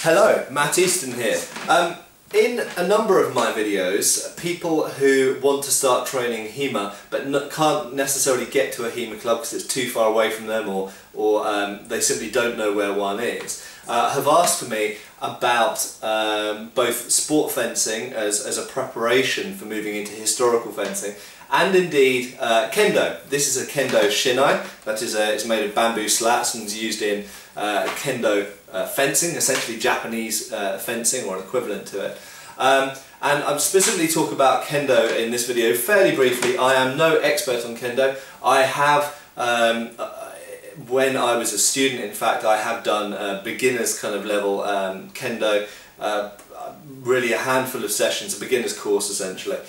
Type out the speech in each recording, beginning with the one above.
Hello, Matt Easton here. In a number of my videos, people who want to start training HEMA but can't necessarily get to a HEMA club because it's too far away from them or they simply don't know where one is, have asked me about both sport fencing as a preparation for moving into historical fencing, and indeed Kendo. This is a Kendo shinai, that is it's made of bamboo slats and is used in Kendo fencing, essentially Japanese fencing or an equivalent to it. And I'm specifically talking about Kendo in this video fairly briefly. I am no expert on Kendo. I have, when I was a student, in fact, I have done beginners kind of level Kendo, really a handful of sessions, a beginner's course essentially.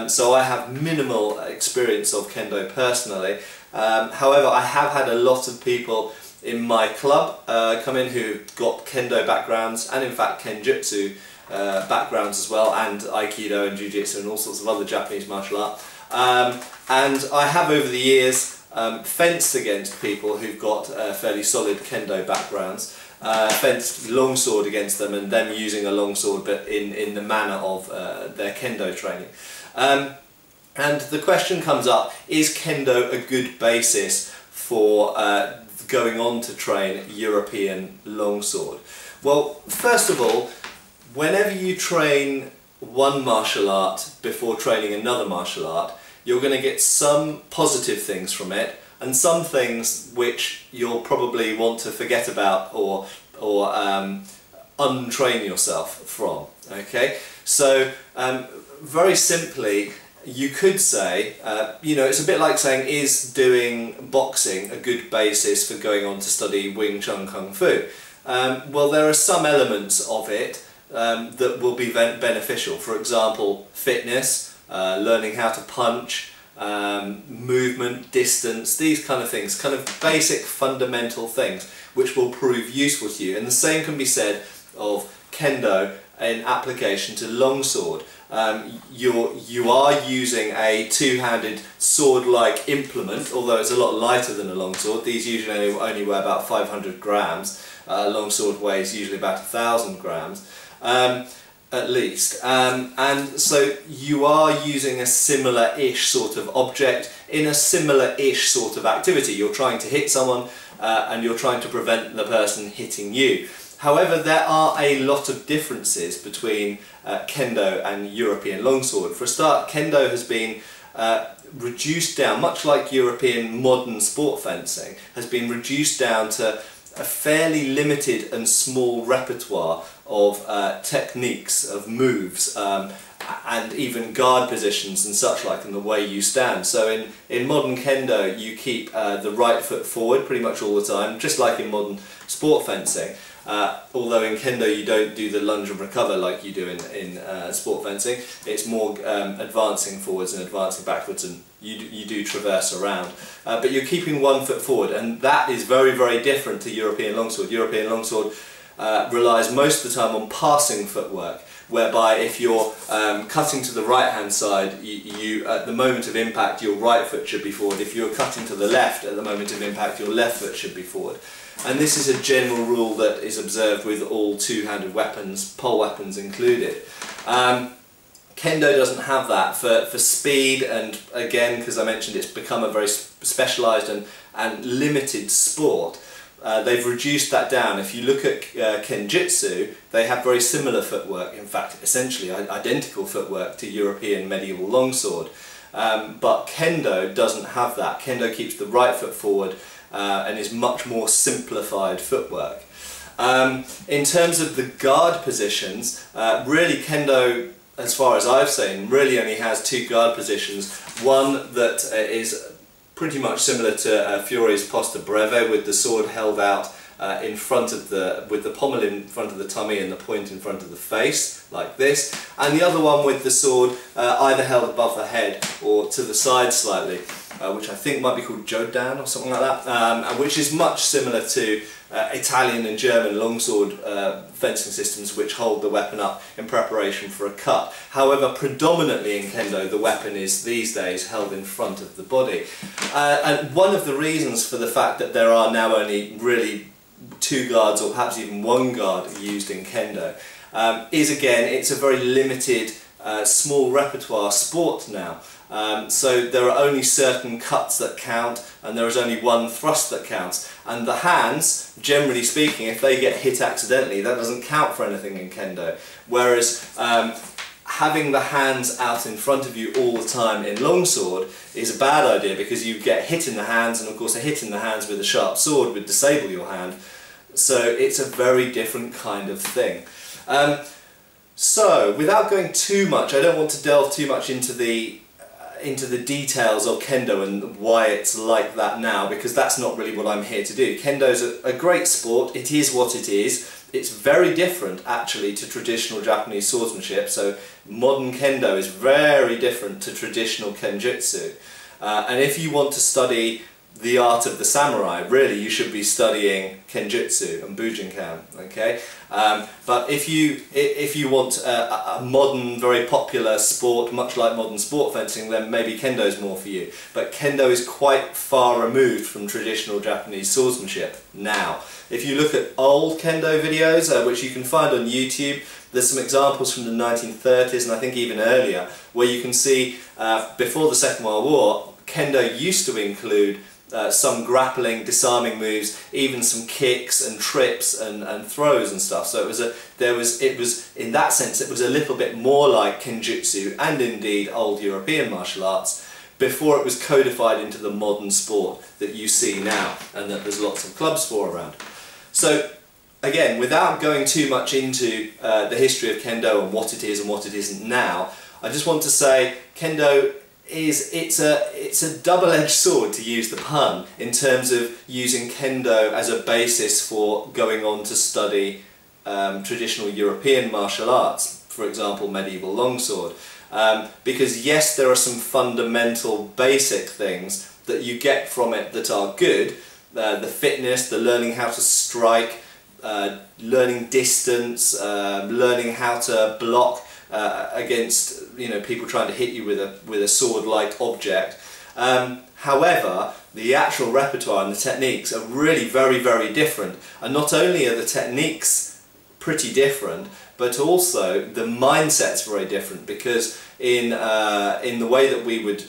So I have minimal experience of Kendo personally. However, I have had a lot of people in my club come in who've got Kendo backgrounds and in fact Kenjutsu backgrounds as well, and Aikido and Jiu-Jitsu and all sorts of other Japanese martial art. And I have over the years fenced against people who've got fairly solid Kendo backgrounds, fenced longsword against them and them using a longsword but in the manner of their Kendo training. And the question comes up, is Kendo a good basis for going on to train European longsword? Well, first of all, whenever you train one martial art before training another martial art, you're going to get some positive things from it and some things which you'll probably want to forget about or untrain yourself from. Okay, so very simply, you could say, you know, it's a bit like saying, is doing boxing a good basis for going on to study Wing Chun Kung Fu? Well, there are some elements of it that will be beneficial. For example, fitness, learning how to punch, movement, distance, these kind of things, kind of basic fundamental things which will prove useful to you. And the same can be said of Kendo in application to longsword. You are using a two-handed sword-like implement, although it's a lot lighter than a longsword. These usually only weigh about 500 grams. A longsword weighs usually about 1,000 grams, at least. And so you are using a similar-ish sort of object in a similar-ish sort of activity. You're trying to hit someone and you're trying to prevent the person hitting you. However, there are a lot of differences between Kendo and European longsword. For a start, Kendo has been reduced down, much like European modern sport fencing, has been reduced down to a fairly limited and small repertoire of techniques, of moves, and even guard positions and such like, and the way you stand. So in modern Kendo, you keep the right foot forward pretty much all the time, just like in modern sport fencing. Although in Kendo you don't do the lunge and recover like you do in sport fencing. It's more advancing forwards and advancing backwards, and you do traverse around. But you're keeping one foot forward, and that is very, very different to European longsword. European longsword relies most of the time on passing footwork, whereby if you're cutting to the right hand side, you at the moment of impact your right foot should be forward. If you're cutting to the left at the moment of impact, your left foot should be forward. And this is a general rule that is observed with all two-handed weapons, pole weapons included. Kendo doesn't have that. For speed, and again, because I mentioned it's become a very specialised and limited sport, they've reduced that down. If you look at Kenjutsu, they have very similar footwork, in fact essentially identical footwork to European medieval longsword. But Kendo doesn't have that. Kendo keeps the right foot forward and is much more simplified footwork. In terms of the guard positions, really Kendo, as far as I've seen, really only has two guard positions. One that is pretty much similar to Fiore's posta breve, with the sword held out in front of with the pommel in front of the tummy and the point in front of the face, like this, and the other one with the sword either held above the head or to the side slightly, which I think might be called jodan or something like that, and which is much similar to Italian and German longsword fencing systems, which hold the weapon up in preparation for a cut. However, predominantly in Kendo, the weapon is these days held in front of the body. And one of the reasons for the fact that there are now only really 2 guards or perhaps even 1 guard used in Kendo, is again, it's a very limited, small repertoire sport now. So there are only certain cuts that count, and there is only 1 thrust that counts. And the hands, generally speaking, if they get hit accidentally, that doesn't count for anything in Kendo. Whereas having the hands out in front of you all the time in Longsword is a bad idea, because you get hit in the hands, and of course a hit in the hands with a sharp sword would disable your hand. So it's a very different kind of thing. So without going too much, I don't want to delve too much into the details of Kendo and why it's like that now, because that's not really what I'm here to do. Kendo's a great sport. It is what it is. It's very different actually to traditional Japanese swordsmanship, so modern Kendo is very different to traditional Kenjutsu. And if you want to study the art of the samurai, really you should be studying Kenjutsu and Bujinkan, okay? But if you want a modern, very popular sport, much like modern sport fencing, then maybe Kendo is more for you. But Kendo is quite far removed from traditional Japanese swordsmanship now. If you look at old Kendo videos, which you can find on YouTube, there's some examples from the 1930s and I think even earlier, where you can see before the Second World War, Kendo used to include some grappling, disarming moves, even some kicks and trips and throws and stuff. So it was in that sense it was a little bit more like Kenjutsu and indeed old European martial arts before it was codified into the modern sport that you see now and that there's lots of clubs for around. So again, without going too much into the history of Kendo and what it is and what it isn't now, I just want to say Kendo it's a double-edged sword, to use the pun, in terms of using Kendo as a basis for going on to study traditional European martial arts, for example medieval longsword. Because yes, there are some fundamental basic things that you get from it that are good, the fitness, the learning how to strike, learning distance, learning how to block against people trying to hit you with a sword-like object. However, the actual repertoire and the techniques are really very, very different. And not only are the techniques pretty different, but also the mindset's very different, because in the way that we would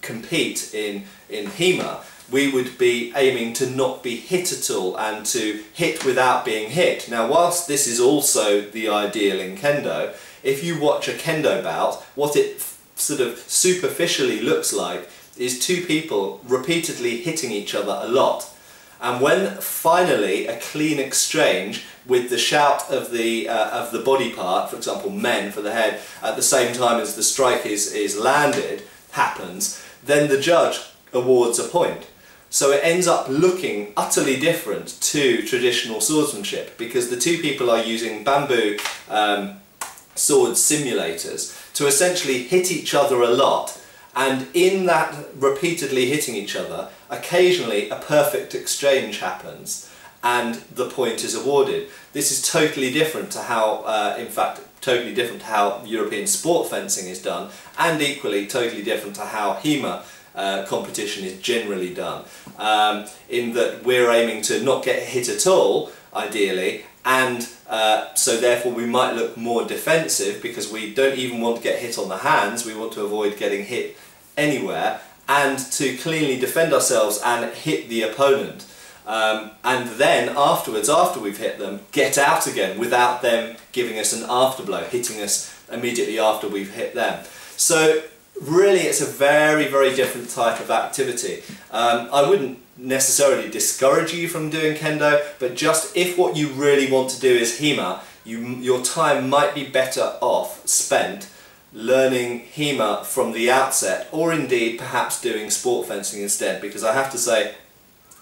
compete in HEMA, we would be aiming to not be hit at all and to hit without being hit. Now, whilst this is also the ideal in Kendo, if you watch a Kendo bout, what it sort of superficially looks like is 2 people repeatedly hitting each other a lot. And when finally a clean exchange with the shout of the body part, for example men for the head, at the same time as the strike is landed, happens, then the judge awards a point. So it ends up looking utterly different to traditional swordsmanship, because the 2 people are using bamboo sword simulators to essentially hit each other a lot, and in that repeatedly hitting each other, occasionally a perfect exchange happens and the point is awarded. This is totally different to how, in fact, totally different to how European sport fencing is done, and equally totally different to how HEMA competition is generally done, in that we're aiming to not get hit at all, ideally, and so therefore we might look more defensive because we don't even want to get hit on the hands, we want to avoid getting hit anywhere, and to cleanly defend ourselves and hit the opponent. And then afterwards, after we've hit them, get out again without them giving us an afterblow, hitting us immediately after we've hit them. So really it's a very, very different type of activity. I wouldn't necessarily discourage you from doing Kendo, but just if what you really want to do is HEMA, your time might be better off spent learning HEMA from the outset, or indeed perhaps doing sport fencing instead, because I have to say,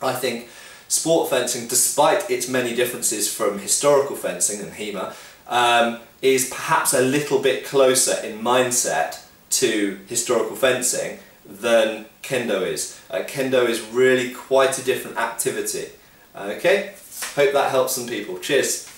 I think sport fencing, despite its many differences from historical fencing and HEMA, is perhaps a little bit closer in mindset to historical fencing than Kendo is. Kendo is really quite a different activity. Okay, hope that helps some people. Cheers.